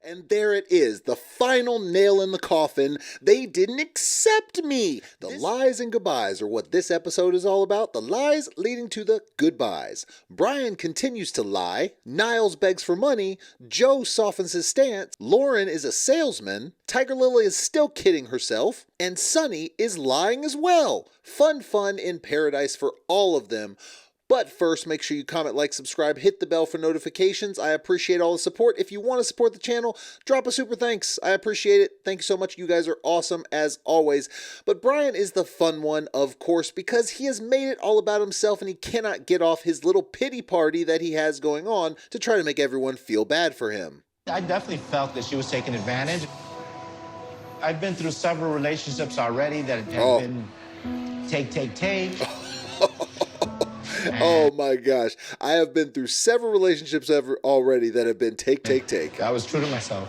And there it is, the final nail in the coffin. They didn't accept me. The lies and goodbyes are what this episode is all about. The lies leading to the goodbyes. Brian continues to lie. Niles begs for money. Joe softens his stance. Loren is a salesman. Tigerlilly is still kidding herself. And Sunny is lying as well. Fun in paradise for all of them. But first, make sure you comment, like, subscribe, hit the bell for notifications. I appreciate all the support. If you want to support the channel, drop a super thanks. I appreciate it. Thank you so much. You guys are awesome as always. But Brian is the fun one, of course, because he has made it all about himself and he cannot get off his little pity party that he has going on to try to make everyone feel bad for him. I definitely felt that she was taking advantage. I've been through several relationships already that have been take. Oh my gosh. I have been through several relationships already that have been take. I was true to myself.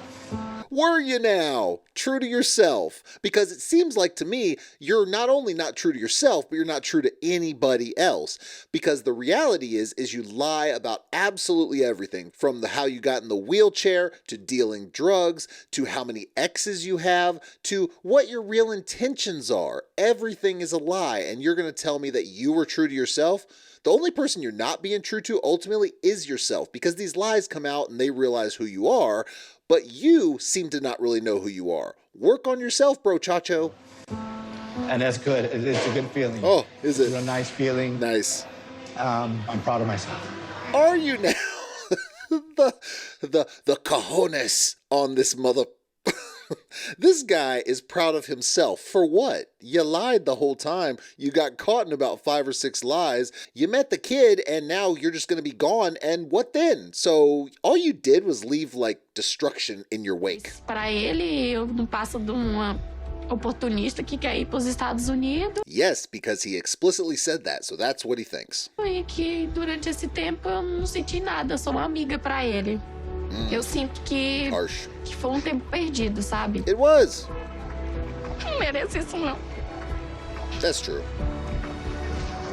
Were you now? True to yourself? Because it seems like to me, you're not only not true to yourself, but you're not true to anybody else. Because the reality is you lie about absolutely everything. From how you got in the wheelchair, to dealing drugs, to how many exes you have, to what your real intentions are. Everything is a lie, and you're going to tell me that you were true to yourself? The only person you're not being true to ultimately is yourself, because these lies come out and they realize who you are, but you seem to not really know who you are. Work on yourself, bro, chacho. And that's good. It's a good feeling. Oh, is it? It's a nice feeling. Nice. I'm proud of myself. Are you now? the cojones on this mother... This guy is proud of himself. For what? You lied the whole time. You got caught in about 5 or 6 lies. You met the kid and now you're just going to be gone. And what then? So all you did was leave like destruction in your wake. Para ele, eu não passo de uma oportunista que quer ir para os Estados Unidos. Yes, because he explicitly said that. So that's what he thinks. E que durante esse tempo eu não senti nada. Sou uma amiga para ele. Eu sinto que foi tempo perdido, sabe? It was. Não merece isso, não. That's true.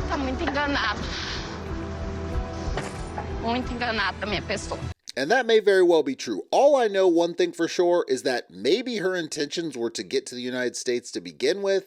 Tá muito enganado. Muito enganada, minha pessoa. And that may very well be true. All I know, one thing for sure, is that maybe her intentions were to get to the United States to begin with,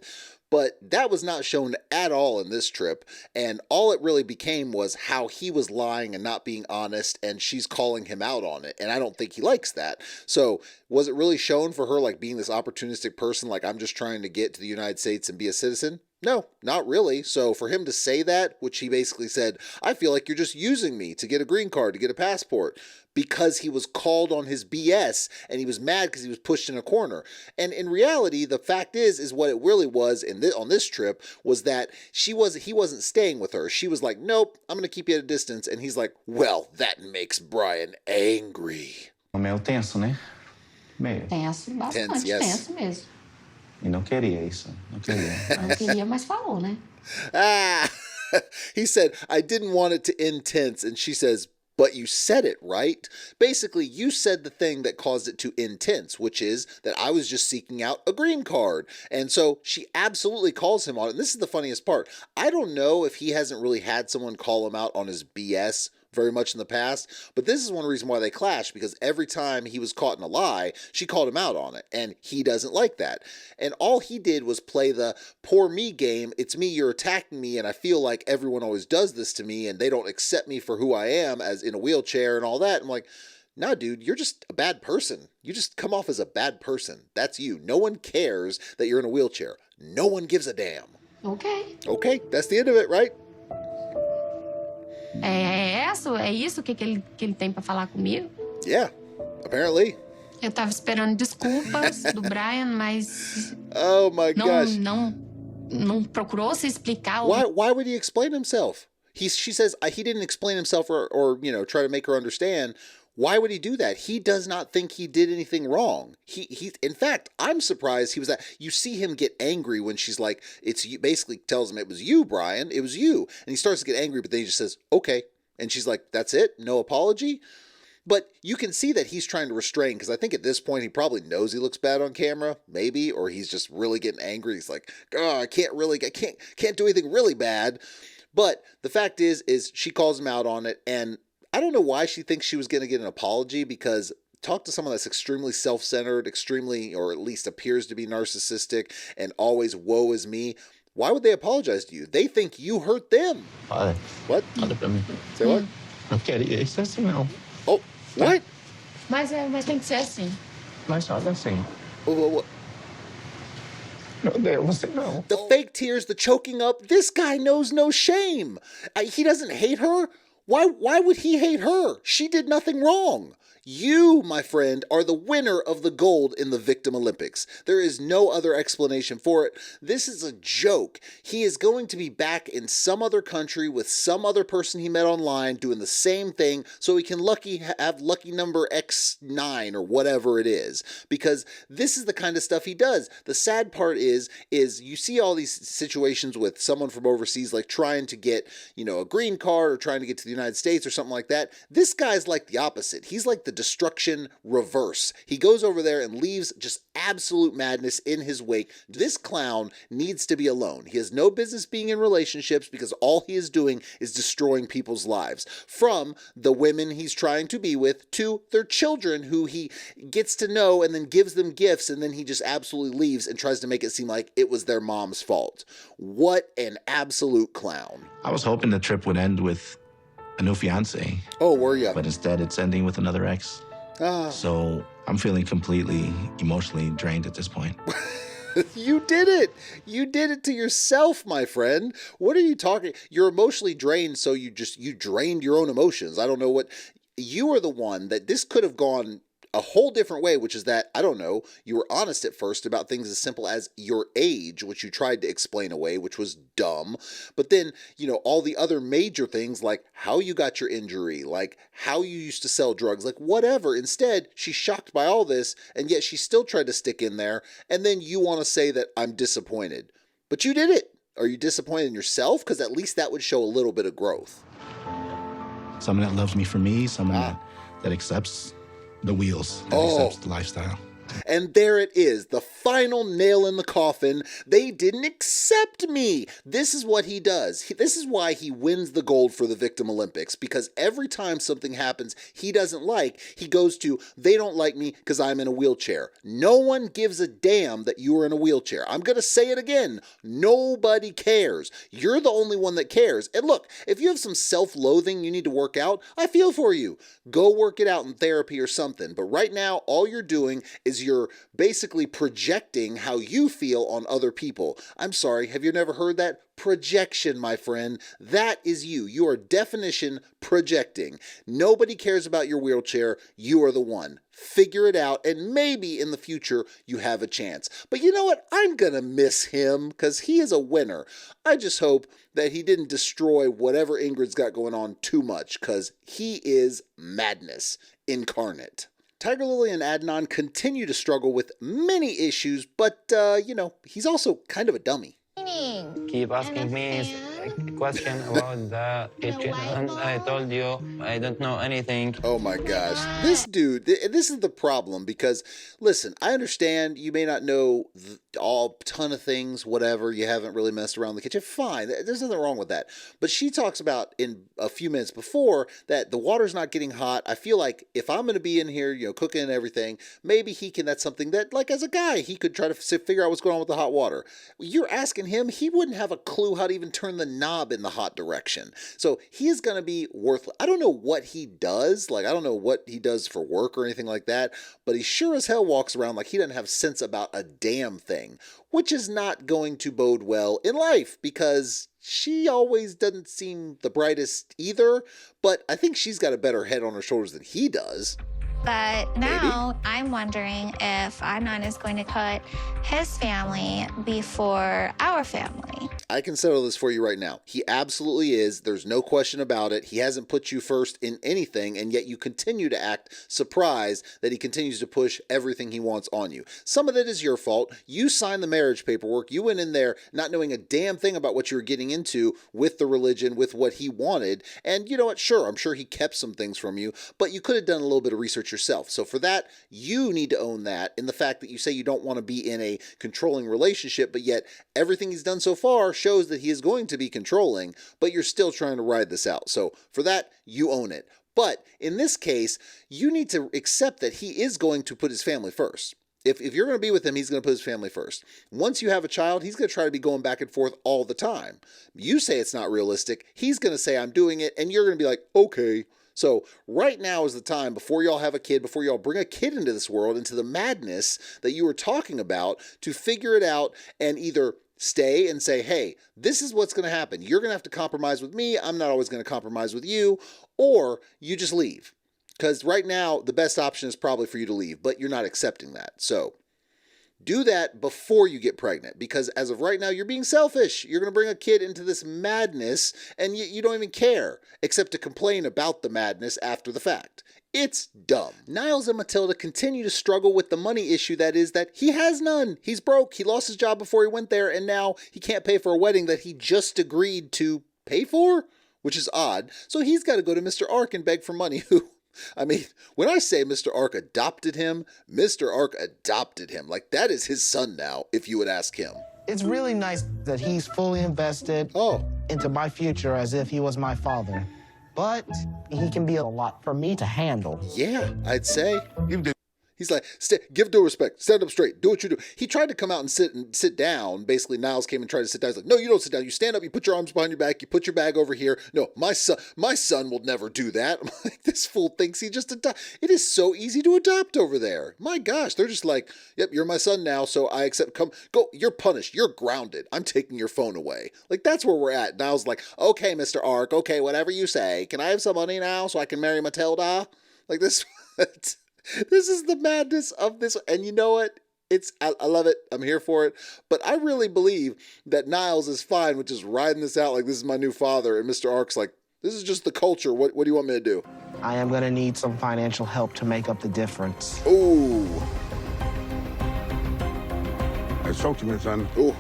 but that was not shown at all in this trip, and all it really became was how he was lying and not being honest, and she's calling him out on it, and I don't think he likes that. So was it really shown for her like being this opportunistic person, like I'm just trying to get to the United States and be a citizen? No, not really. So for him to say that, which he basically said, I feel like you're just using me to get a green card, to get a passport, because he was called on his BS and he was mad because he was pushed in a corner. And in reality, the fact is what it really was on this trip was that he wasn't staying with her. She was like, nope, I'm going to keep you at a distance. And he's like, well, that makes Brian angry. Meio tenso, né? Meio. Tenso, bastante tenso mesmo. E não queria isso. Não queria. Não queria, mas falou, né? He said, I didn't want it to end tense. And she says, but you said it, right? Basically, you said the thing that caused it to end tense, which is that I was just seeking out a green card. And so she absolutely calls him on it. And this is the funniest part. I don't know if he hasn't really had someone call him out on his BS very much in the past, but this is one reason why they clash, because every time he was caught in a lie, she called him out on it, and he doesn't like that. And all he did was play the poor me game. It's me, you're attacking me, and I feel like everyone always does this to me, and they don't accept me for who I am as in a wheelchair and all that. I'm like, no, dude, you're just a bad person. You just come off as a bad person. That's you. No one cares that you're in a wheelchair. No one gives a damn. Okay, that's the end of it, right? É isso que ele tem pra falar comigo? Yeah, apparently. Eu tava esperando desculpas do Brian, mas... Oh my gosh. Não procurou se explicar. Why would he explain himself? She says he didn't explain himself or you know, try to make her understand. Why would he do that? He does not think he did anything wrong. He in fact, I'm surprised he was that. You see him get angry when she's like, it's you, basically tells him it was you, Brian, it was you. And he starts to get angry, but then he just says, okay. And she's like, that's it? No apology? But you can see that he's trying to restrain, because I think at this point he probably knows he looks bad on camera, maybe, or he's just really getting angry. He's like, oh, I can't do anything really bad. But the fact is she calls him out on it, and I don't know why she thinks she was going to get an apology, because talk to someone that's extremely self-centered, extremely, or at least appears to be narcissistic, and always woe is me, why would they apologize to you? They think you hurt them. What? Say what? Não queria isso assim, não. Oh, what? Mas tem que ser assim. Mas só assim. What? Meu Deus, você não. The fake tears, the choking up, this guy knows no shame. He doesn't hate her. Why would he hate her? She did nothing wrong. You, my friend, are the winner of the gold in the Victim Olympics. There is no other explanation for it. This is a joke. He is going to be back in some other country with some other person he met online doing the same thing so he can have lucky number X9 or whatever it is. Because this is the kind of stuff he does. The sad part is you see all these situations with someone from overseas like trying to get, a green card or trying to get to the United States or something like that. This guy's like the opposite. He's like the destruction reverse. He goes over there and leaves just absolute madness in his wake. This clown needs to be alone. He has no business being in relationships because all he is doing is destroying people's lives. From the women he's trying to be with to their children who he gets to know and then gives them gifts, and then he just absolutely leaves and tries to make it seem like it was their mom's fault. What an absolute clown. I was hoping the trip would end with a new fiance. Oh, were you? But instead, it's ending with another ex. So I'm feeling completely emotionally drained at this point. You did it. You did it to yourself, my friend. What are you talking? You're emotionally drained, so you drained your own emotions. I don't know what. You are the one that this could have gone a whole different way, which is that, I don't know, you were honest at first about things as simple as your age, which you tried to explain away, which was dumb. But then, all the other major things like how you got your injury, like how you used to sell drugs, like whatever. Instead, she's shocked by all this, and yet she still tried to stick in there. And then you want to say that I'm disappointed. But you did it. Are you disappointed in yourself? Because at least that would show a little bit of growth. Someone that loves me for me, someone that accepts the wheels, that accepts the lifestyle. And there it is, the final nail in the coffin. They didn't accept me. This is what he does. This is why he wins the gold for the Victim Olympics, because every time something happens he doesn't like, he goes to, they don't like me because I'm in a wheelchair. No one gives a damn that you are in a wheelchair. I'm going to say it again. Nobody cares. You're the only one that cares. And look, if you have some self-loathing you need to work out, I feel for you. Go work it out in therapy or something. But right now, all you're doing is you're basically projecting how you feel on other people. I'm sorry, have you never heard that? Projection, my friend. That is you. You are definition projecting. Nobody cares about your wheelchair. You are the one. Figure it out, and maybe in the future you have a chance. But you know what? I'm going to miss him because he is a winner. I just hope that he didn't destroy whatever Ingrid's got going on too much, because he is madness incarnate. Tigerlily and Adnan continue to struggle with many issues, but, he's also kind of a dummy. Keep asking me a question about the kitchen, and I told you I don't know anything. Oh my gosh. This dude, this is the problem, because, listen, I understand you may not know ton of things, whatever, you haven't really messed around in the kitchen, fine, there's nothing wrong with that. But she talks about in a few minutes before that the water's not getting hot. I feel like if I'm going to be in here, cooking and everything, maybe that's something that, like, as a guy, he could try to figure out what's going on with the hot water. You're asking him, he wouldn't have a clue how to even turn the knob in the hot direction. So he is going to be worthless. I don't know what he does. I don't know what he does for work or anything like that, but he sure as hell walks around like he doesn't have sense about a damn thing, which is not going to bode well in life, because she always doesn't seem the brightest either, but I think she's got a better head on her shoulders than he does. But now I'm wondering if Adnan is going to put his family before our family. I can settle this for you right now. He absolutely is. There's no question about it. He hasn't put you first in anything, and yet you continue to act surprised that he continues to push everything he wants on you. Some of it is your fault. You signed the marriage paperwork. You went in there not knowing a damn thing about what you were getting into with the religion, with what he wanted. And you know what? Sure, I'm sure he kept some things from you, but you could have done a little bit of research yourself. So for that, you need to own that in the fact that you say you don't want to be in a controlling relationship, but yet everything he's done so far shows that he is going to be controlling, but you're still trying to ride this out. So for that, you own it. But in this case, you need to accept that he is going to put his family first. If you're going to be with him, he's going to put his family first. Once you have a child, he's going to try to be going back and forth all the time. You say it's not realistic. He's going to say, I'm doing it. And you're going to be like, okay. So right now is the time, before y'all have a kid, before y'all bring a kid into this world, into the madness that you were talking about, to figure it out and either stay and say, hey, this is what's going to happen. You're going to have to compromise with me. I'm not always going to compromise with you. Or you just leave. Because right now, the best option is probably for you to leave, but you're not accepting that. So do that before you get pregnant, because as of right now, you're being selfish. You're going to bring a kid into this madness, and you don't even care, except to complain about the madness after the fact. It's dumb. Niles and Matilda continue to struggle with the money issue that is that he has none. He's broke. He lost his job before he went there, and now he can't pay for a wedding that he just agreed to pay for, which is odd. So he's got to go to Mr. Ark and beg for money, who... I mean, when I say Mr. Ark adopted him, Mr. Ark adopted him. Like, that is his son now, if you would ask him. It's really nice that he's fully invested into my future as if he was my father. But he can be a lot for me to handle. Yeah, I'd say. He's like, give due respect, stand up straight, do what you do. He tried to come out and sit down. Basically, Niles came and tried to sit down. He's like, no, you don't sit down. You stand up, you put your arms behind your back, you put your bag over here. No, my son will never do that. I'm like, this fool thinks he just adopted. It is so easy to adopt over there. My gosh, they're just like, yep, you're my son now, so I accept. Go, you're punished. You're grounded. I'm taking your phone away. Like, that's where we're at. Niles like, okay, Mr. Ark, okay, whatever you say. Can I have some money now so I can marry Matilda? Like this. This is the madness of this. And you know what? I love it. I'm here for it. But I really believe that Niles is fine with just riding this out like this is my new father. And Mr. Ark's like, this is just the culture. What do you want me to do? I am going to need some financial help to make up the difference. Ooh. I spoke to my son. Ooh.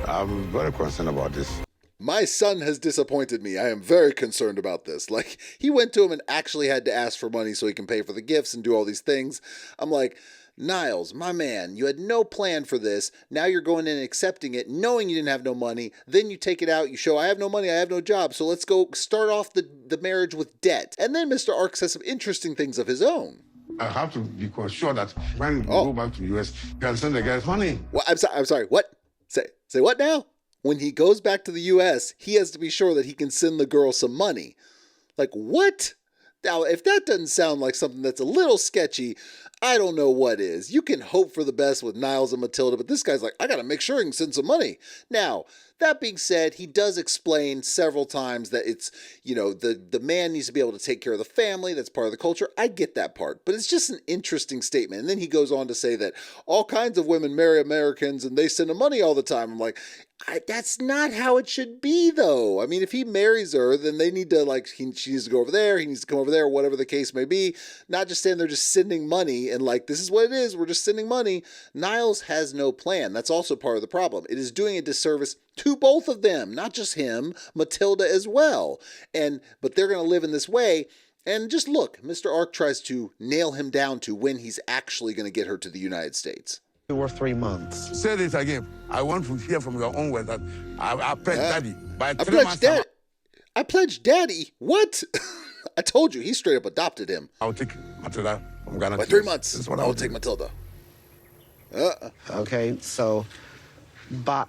I'm very concerned about this. My son has disappointed me. I am very concerned about this. Like, he went to him and actually had to ask for money so he can pay for the gifts and do all these things. I'm like, Niles, my man, you had no plan for this. Now you're going in and accepting it, knowing you didn't have no money. Then you take it out, you show, I have no money, I have no job. So let's go start off the marriage with debt. And then Mr. Ark says some interesting things of his own. I have to be sure that when we go back to the U.S., you can send the guys money. Well, I'm sorry, what? Say what now? When he goes back to the U.S., he has to be sure that he can send the girl some money. Like, what? Now, if that doesn't sound like something that's a little sketchy, I don't know what is. You can hope for the best with Niles and Matilda, but this guy's like, I got to make sure he can send some money. Now, that being said, he does explain several times that it's, the man needs to be able to take care of the family. That's part of the culture. I get that part, but it's just an interesting statement. And then he goes on to say that all kinds of women marry Americans and they send them money all the time. I'm like, that's not how it should be, though. I mean, if he marries her, then they need to, she needs to go over there, he needs to come over there, whatever the case may be. Not just standing there just sending money and this is what it is, we're just sending money. Niles has no plan. That's also part of the problem. It is doing a disservice to both of them, not just him, Matilda as well. But they're going to live in this way. And just look, Mr. Ark tries to nail him down to when he's actually going to get her to the United States. 2 or 3 months. Say this again. I want to hear from your own words that I pledge daddy. By 3 I months. I pledged daddy? What? I told you, he straight up adopted him. I'll take Matilda from Ghana. By 3 months, I'll take Matilda. Okay, so by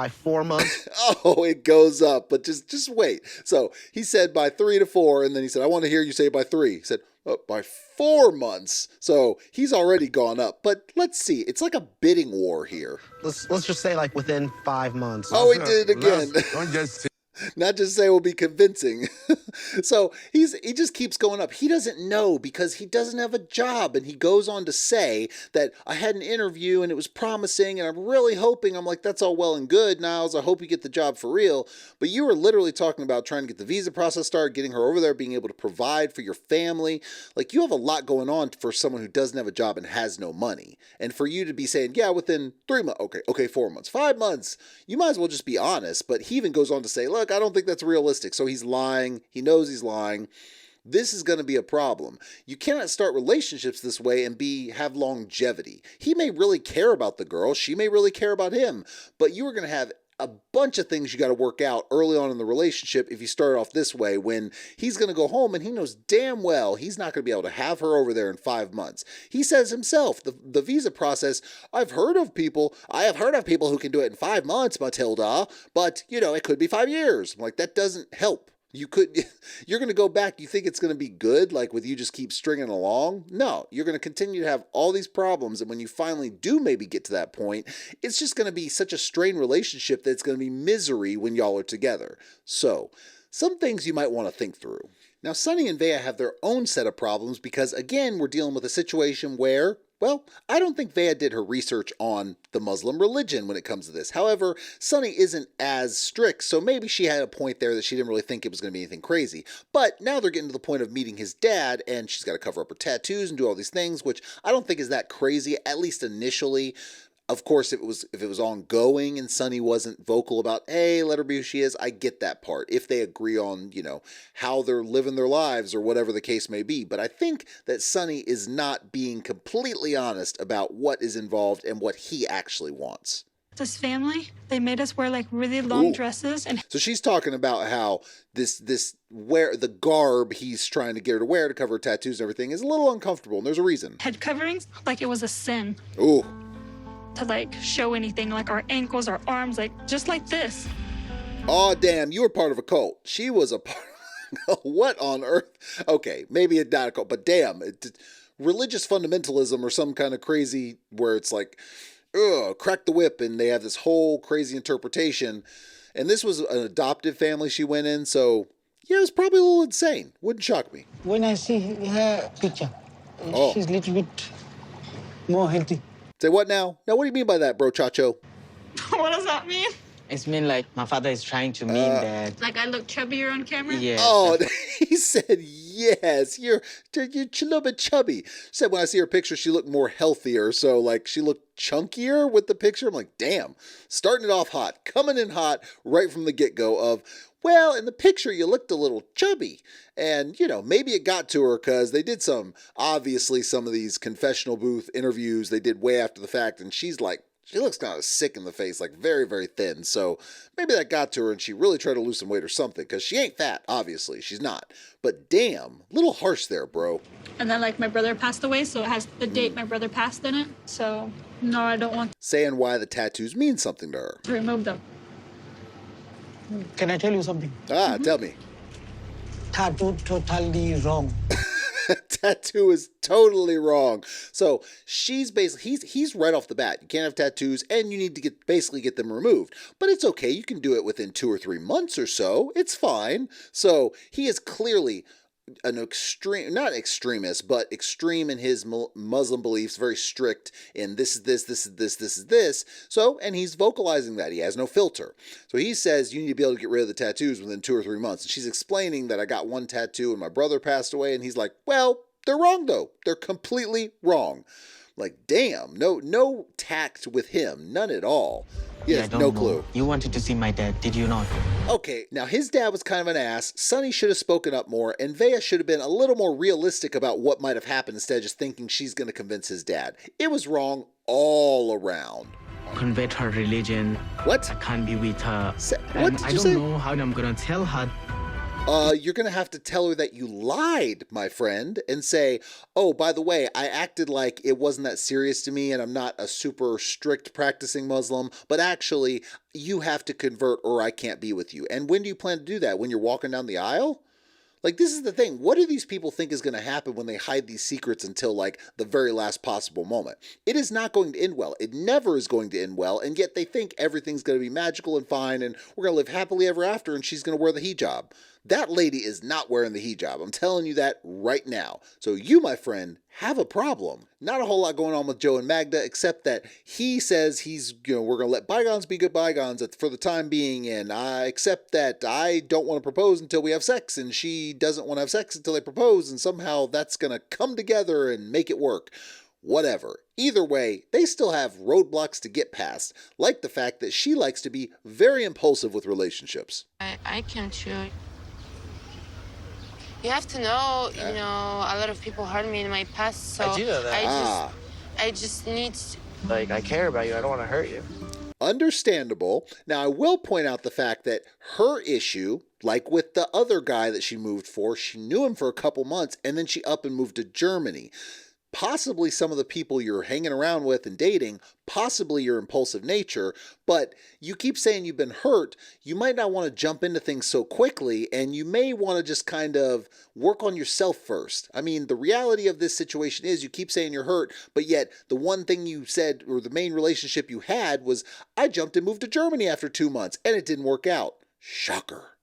4 months. Oh, it goes up, but just wait. So he said by 3 to 4, and then he said, I want to hear you say by 3. He said, by 4 months. So he's already gone up. But let's see. It's like a bidding war here. Let's just say within 5 months. Oh, he did it again. Don't just say. Not just say will be convincing. So he just keeps going up. He doesn't know because he doesn't have a job. And he goes on to say that I had an interview and it was promising and I'm really hoping. I'm like, that's all well and good, Niles. I hope you get the job for real. But you were literally talking about trying to get the visa process started, getting her over there, being able to provide for your family. Like, you have a lot going on for someone who doesn't have a job and has no money. And for you to be saying, yeah, within 3 months, okay, 4 months, 5 months, you might as well just be honest. But he even goes on to say, look, I don't think that's realistic. So he's lying. He knows he's lying. This is going to be a problem. You cannot start relationships this way and have longevity. He may really care about the girl. She may really care about him. But you are going to have a bunch of things you got to work out early on in the relationship if you start off this way, when he's going to go home and he knows damn well he's not going to be able to have her over there in 5 months. He says himself, the visa process, I have heard of people who can do it in 5 months, Matilda, but, it could be 5 years. I'm like, that doesn't help. You're going to go back. You think it's going to be good, like with you just keep stringing along? No, you're going to continue to have all these problems. And when you finally do maybe get to that point, it's just going to be such a strained relationship that it's going to be misery when y'all are together. So, some things you might want to think through. Now, Sonny and Veah have their own set of problems because, again, we're dealing with a situation where, well, I don't think Veah did her research on the Muslim religion when it comes to this. However, Sonny isn't as strict, so maybe she had a point there that she didn't really think it was going to be anything crazy. But now they're getting to the point of meeting his dad, and she's got to cover up her tattoos and do all these things, which I don't think is that crazy, at least initially. Of course, if it was ongoing and Sonny wasn't vocal about, hey, let her be who she is, I get that part. If they agree on, how they're living their lives or whatever the case may be. But I think that Sonny is not being completely honest about what is involved and what he actually wants. This family, they made us wear like really long dresses. And so she's talking about how this the garb he's trying to get her to wear to cover her tattoos and everything is a little uncomfortable, and there's a reason. Head coverings, like it was a sin. Ooh. To like show anything, like our ankles, our arms, like just like this. Oh, damn, you were part of a cult. She was a part of what on earth? Okay, maybe it's not a cult, but damn, religious fundamentalism or some kind of crazy where it's like, crack the whip, and they have this whole crazy interpretation. And this was an adoptive family she went in, so yeah, it was probably a little insane. Wouldn't shock me. When I see her picture, she's a little bit more healthy. Say what now? Now, what do you mean by that, bro, Chacho? What does that mean? It's mean like my father is trying to mean that. Like I look chubbier on camera? Yeah. Oh, he said yes. You're a little bit chubby. She said when I see her picture, she looked more healthier. So, like, she looked chunkier with the picture. I'm like, damn. Starting it off hot. Coming in hot right from the get-go of, well, in the picture, you looked a little chubby. And, maybe it got to her because they did obviously some of these confessional booth interviews they did way after the fact. And she's like, she looks kind of sick in the face, like very, very thin. So maybe that got to her and she really tried to lose some weight or something because she ain't fat, obviously. She's not. But damn, a little harsh there, bro. And then, like, my brother passed away, so it has the date my brother passed in it. So, no, I don't want saying why the tattoos mean something to her. to remove them. Can I tell you something? Tell me. Tattoo totally wrong. Tattoo is totally wrong. So she's basically, he's right off the bat. You can't have tattoos and you need to get them removed. But it's okay. You can do it within 2 or 3 months or so. It's fine. So he is clearly an not extremist, but extreme in his Muslim beliefs, very strict in this is this. So, and he's vocalizing that. He has no filter. So he says you need to be able to get rid of the tattoos within 2 or 3 months. And she's explaining that I got one tattoo and my brother passed away. And he's like, well, they're wrong though. They're completely wrong. Like, damn, no tact with him, none at all. He has no clue. You wanted to see my dad, did you not? Okay, now his dad was kind of an ass. Sonny should have spoken up more, and Veah should have been a little more realistic about what might have happened instead of just thinking she's going to convince his dad. It was wrong all around. Convert her religion. What? I can't be with her. What did you say? I don't know how I'm going to tell her. You're going to have to tell her that you lied, my friend, and say, oh, by the way, I acted like it wasn't that serious to me and I'm not a super strict practicing Muslim, but actually you have to convert or I can't be with you. And when do you plan to do that? When you're walking down the aisle? Like, this is the thing. What do these people think is going to happen when they hide these secrets until, like, the very last possible moment? It is not going to end well. It never is going to end well, and yet they think everything's going to be magical and fine, and we're going to live happily ever after, and she's going to wear the hijab. That lady is not wearing the hijab. I'm telling you that right now. So you, my friend, have a problem. Not a whole lot going on with Joe and Magda, except that he says we're going to let bygones be good bygones for the time being, and I accept that I don't want to propose until we have sex, and she doesn't want to have sex until they propose, and somehow that's going to come together and make it work. Whatever. Either way, they still have roadblocks to get past, like the fact that she likes to be very impulsive with relationships. I can choose. You have to know, a lot of people hurt me in my past, so I do know that. I just need to... Like, I care about you. I don't want to hurt you. Understandable. Now, I will point out the fact that her issue, like with the other guy that she moved for, she knew him for a couple months and then she up and moved to Germany. Possibly some of the people you're hanging around with and dating, possibly your impulsive nature, but you keep saying you've been hurt. You might not want to jump into things so quickly, and you may want to just kind of work on yourself first. I mean, the reality of this situation is you keep saying you're hurt, but yet the one thing you said, or the main relationship you had, was, I jumped and moved to Germany after 2 months, and it didn't work out. Shocker.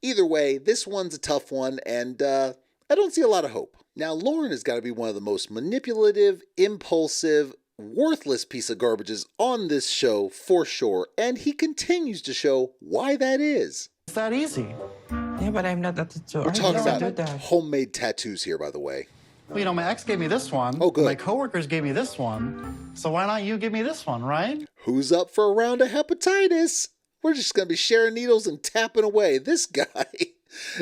Either way, this one's a tough one, and I don't see a lot of hope. Now, Loren has got to be one of the most manipulative, impulsive, worthless piece of garbages on this show for sure, and he continues to show why that is. It's that easy. Yeah, but I'm not that. We're talking about homemade tattoos here, by the way. Well, you know, my ex gave me this one. Oh, good. My coworkers gave me this one. So why not you give me this one, right? Who's up for a round of hepatitis? We're just going to be sharing needles and tapping away. This guy,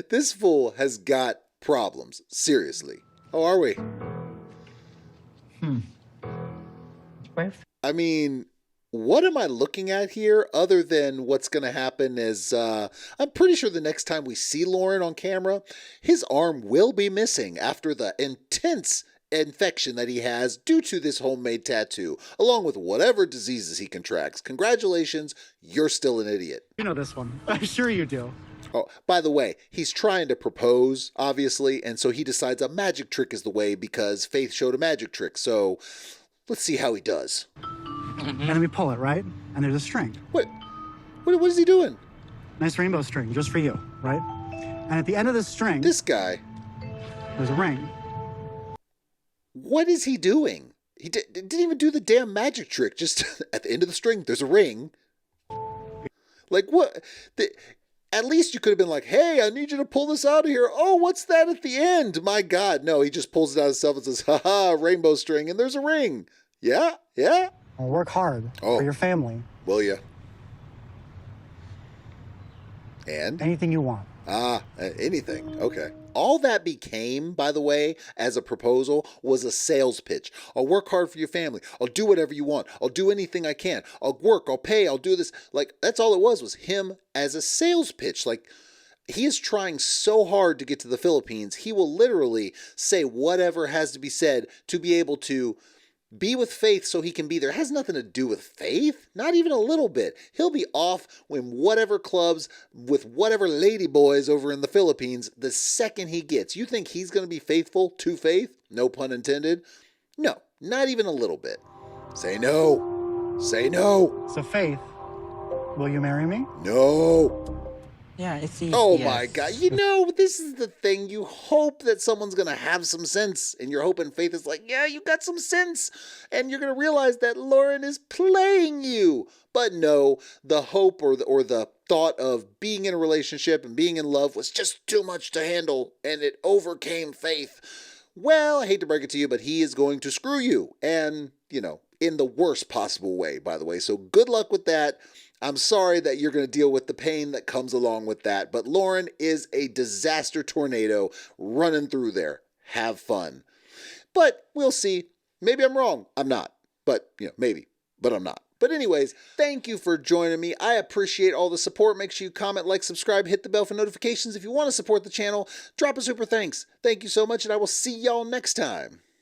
this fool has got problems. Seriously. Oh, are we? I mean, what am I looking at here other than what's going to happen is I'm pretty sure the next time we see Loren on camera, his arm will be missing after the intense infection that he has due to this homemade tattoo, along with whatever diseases he contracts. Congratulations, you're still an idiot. You know this one. I'm sure you do. Oh, by the way, he's trying to propose, obviously, and so he decides a magic trick is the way because Faith showed a magic trick. So let's see how he does. And then we pull it, right? And there's a string. What is he doing? Nice rainbow string, just for you, right? And at the end of the string, this guy, there's a ring. What is he doing? He didn't even do the damn magic trick. Just at the end of the string, there's a ring. Like what? At least you could have been like, hey, I need you to pull this out of here. Oh, what's that at the end? My God. No, he just pulls it out of himself and says, haha, rainbow string, and there's a ring. Yeah, yeah. I'll work hard for your family. Will ya? And? Anything you want. Anything. Okay. All that became, by the way, as a proposal, was a sales pitch. I'll work hard for your family. I'll do whatever you want. I'll do anything I can. I'll work. I'll pay. I'll do this. Like, that's all it was him as a sales pitch. Like, he is trying so hard to get to the Philippines, he will literally say whatever has to be said to be able to be with Faith so he can be there. It has nothing to do with Faith, not even a little bit. He'll be off in whatever clubs with whatever lady boys over in the Philippines the second he gets. You think he's going to be faithful to Faith? No pun intended. No, not even a little bit. Say no. Say no. So Faith, will you marry me? No. Yeah, it's easy. Oh my God. You know, this is the thing. You hope that someone's going to have some sense, and you're hoping Faith is like, yeah, you got some sense, and you're going to realize that Loren is playing you. But no, the hope or the thought of being in a relationship and being in love was just too much to handle, and it overcame Faith. Well, I hate to break it to you, but he is going to screw you, and, you know, in the worst possible way, by the way. So good luck with that. I'm sorry that you're going to deal with the pain that comes along with that, but Loren is a disaster tornado running through there. Have fun. But we'll see. Maybe I'm wrong. I'm not. But, you know, maybe. But I'm not. But anyways, thank you for joining me. I appreciate all the support. Make sure you comment, like, subscribe, hit the bell for notifications. If you want to support the channel, drop a super thanks. Thank you so much, and I will see y'all next time.